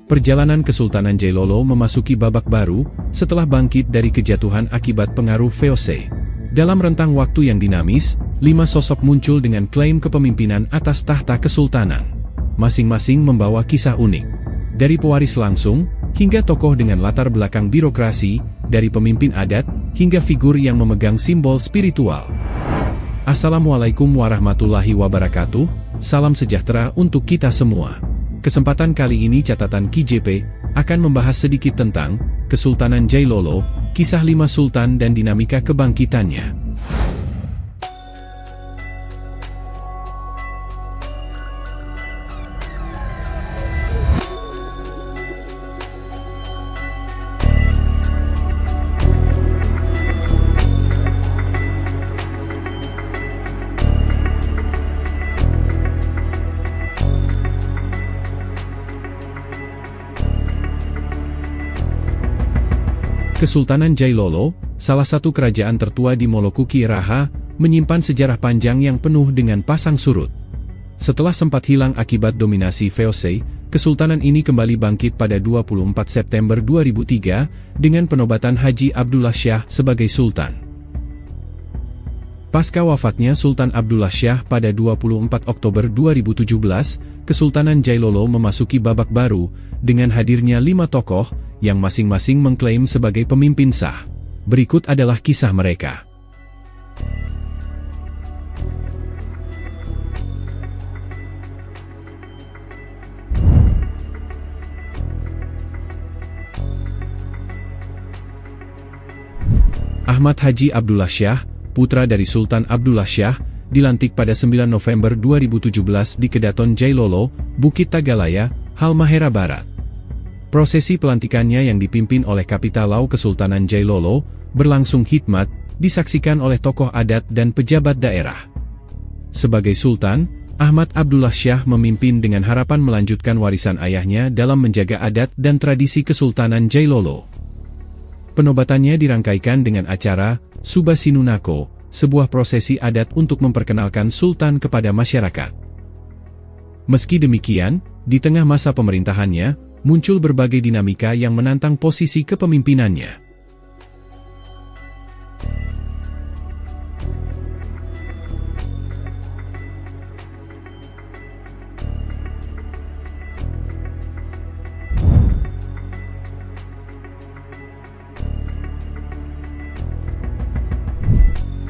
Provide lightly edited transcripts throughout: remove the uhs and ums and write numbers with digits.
Perjalanan Kesultanan Jailolo memasuki babak baru setelah bangkit dari kejatuhan akibat pengaruh VOC. Dalam rentang waktu yang dinamis, 5 sosok muncul dengan klaim kepemimpinan atas tahta kesultanan. Masing-masing membawa kisah unik. Dari pewaris langsung, hingga tokoh dengan latar belakang birokrasi, dari pemimpin adat, hingga figur yang memegang simbol spiritual. Assalamualaikum warahmatullahi wabarakatuh, salam sejahtera untuk kita semua. Kesempatan kali ini catatan KJP akan membahas sedikit tentang Kesultanan Jailolo, kisah 5 sultan dan dinamika kebangkitannya. Kesultanan Jailolo, salah satu kerajaan tertua di Moluccu Raha, menyimpan sejarah panjang yang penuh dengan pasang surut. Setelah sempat hilang akibat dominasi VOC, kesultanan ini kembali bangkit pada 24 September 2003 dengan penobatan Haji Abdullah Shah sebagai sultan. Pasca wafatnya Sultan Abdullah Shah pada 24 Oktober 2017, Kesultanan Jailolo memasuki babak baru dengan hadirnya 5 tokoh yang masing-masing mengklaim sebagai pemimpin sah. Berikut adalah kisah mereka. Ahmad Haji Abdullah Shah, putra dari Sultan Abdullah Shah, dilantik pada 9 November 2017 di Kedaton Jailolo, Bukit Tagalaya, Halmahera Barat. Prosesi pelantikannya yang dipimpin oleh Kapitalau Kesultanan Jailolo, berlangsung hikmat, disaksikan oleh tokoh adat dan pejabat daerah. Sebagai Sultan, Ahmad Abdullah Shah memimpin dengan harapan melanjutkan warisan ayahnya dalam menjaga adat dan tradisi Kesultanan Jailolo. Penobatannya dirangkaikan dengan acara Subah Sinunako, sebuah prosesi adat untuk memperkenalkan Sultan kepada masyarakat. Meski demikian, di tengah masa pemerintahannya, muncul berbagai dinamika yang menantang posisi kepemimpinannya.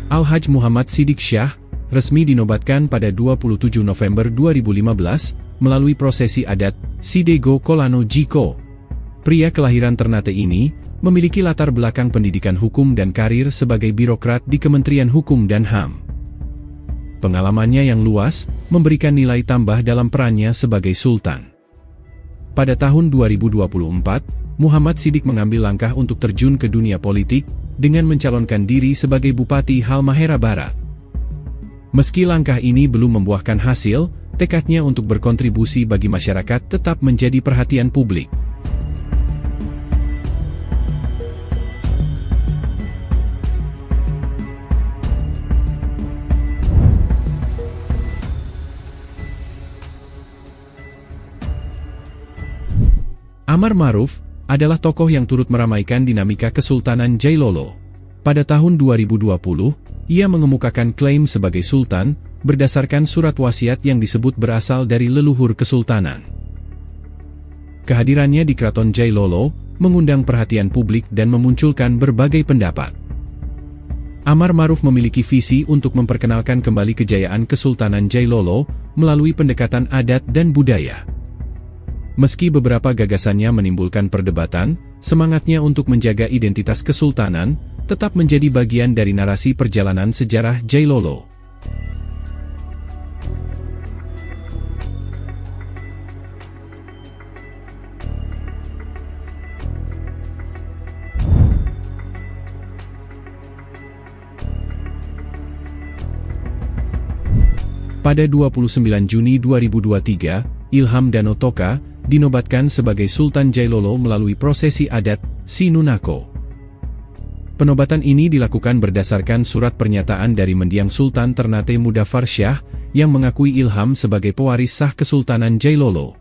Al-Hajj Muhammad Siddiq Shah, resmi dinobatkan pada 27 November 2015, melalui prosesi adat Sidego Kolano Jiko. Pria kelahiran Ternate ini, memiliki latar belakang pendidikan hukum dan karir sebagai birokrat di Kementerian Hukum dan HAM. Pengalamannya yang luas, memberikan nilai tambah dalam perannya sebagai sultan. Pada tahun 2024, Muhammad Siddiq mengambil langkah untuk terjun ke dunia politik, dengan mencalonkan diri sebagai Bupati Halmahera Barat. Meski langkah ini belum membuahkan hasil, tekadnya untuk berkontribusi bagi masyarakat tetap menjadi perhatian publik. Amar Ma'ruf adalah tokoh yang turut meramaikan dinamika Kesultanan Jailolo. Pada tahun 2020, ia mengemukakan klaim sebagai sultan, berdasarkan surat wasiat yang disebut berasal dari leluhur kesultanan. Kehadirannya di Keraton Jailolo, mengundang perhatian publik dan memunculkan berbagai pendapat. Amar Ma'ruf memiliki visi untuk memperkenalkan kembali kejayaan Kesultanan Jailolo, melalui pendekatan adat dan budaya. Meski beberapa gagasannya menimbulkan perdebatan, semangatnya untuk menjaga identitas kesultanan tetap menjadi bagian dari narasi perjalanan sejarah Jailolo. Pada 29 Juni 2023, Ilham Danotoka dinobatkan sebagai Sultan Jailolo melalui prosesi adat Sinunako. Penobatan ini dilakukan berdasarkan surat pernyataan dari mendiang Sultan Ternate Mudaffar Shah yang mengakui Ilham sebagai pewaris sah Kesultanan Jailolo.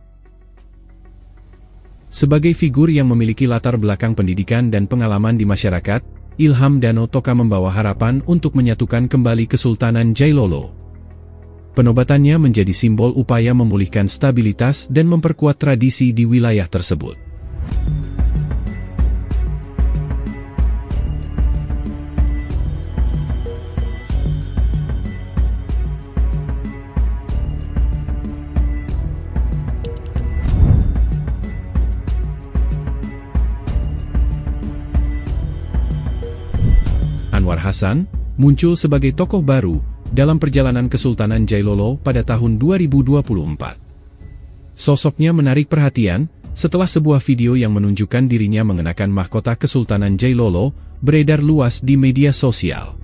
Sebagai figur yang memiliki latar belakang pendidikan dan pengalaman di masyarakat, Ilham Dano Toka membawa harapan untuk menyatukan kembali Kesultanan Jailolo. Penobatannya menjadi simbol upaya memulihkan stabilitas dan memperkuat tradisi di wilayah tersebut. Anwar Hasan muncul sebagai tokoh baru dalam perjalanan Kesultanan Jailolo pada tahun 2024. Sosoknya menarik perhatian setelah sebuah video yang menunjukkan dirinya mengenakan mahkota Kesultanan Jailolo beredar luas di media sosial.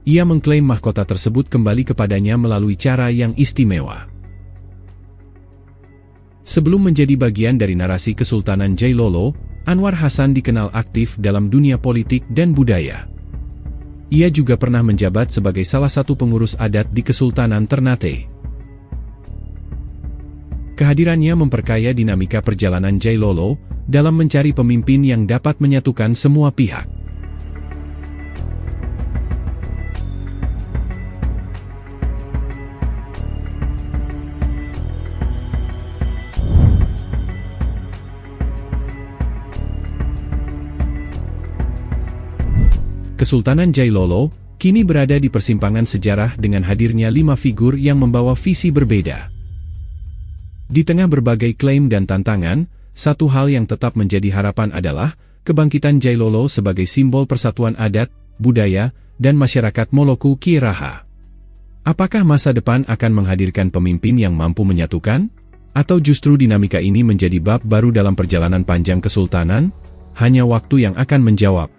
Ia mengklaim mahkota tersebut kembali kepadanya melalui cara yang istimewa. Sebelum menjadi bagian dari narasi Kesultanan Jailolo, Anwar Hasan dikenal aktif dalam dunia politik dan budaya. Ia juga pernah menjabat sebagai salah satu pengurus adat di Kesultanan Ternate. Kehadirannya memperkaya dinamika perjalanan Jailolo dalam mencari pemimpin yang dapat menyatukan semua pihak. Kesultanan Jailolo kini berada di persimpangan sejarah dengan hadirnya 5 figur yang membawa visi berbeda. Di tengah berbagai klaim dan tantangan, satu hal yang tetap menjadi harapan adalah kebangkitan Jailolo sebagai simbol persatuan adat, budaya, dan masyarakat Moloku Kiraha. Apakah masa depan akan menghadirkan pemimpin yang mampu menyatukan? Atau justru dinamika ini menjadi bab baru dalam perjalanan panjang kesultanan? Hanya waktu yang akan menjawab.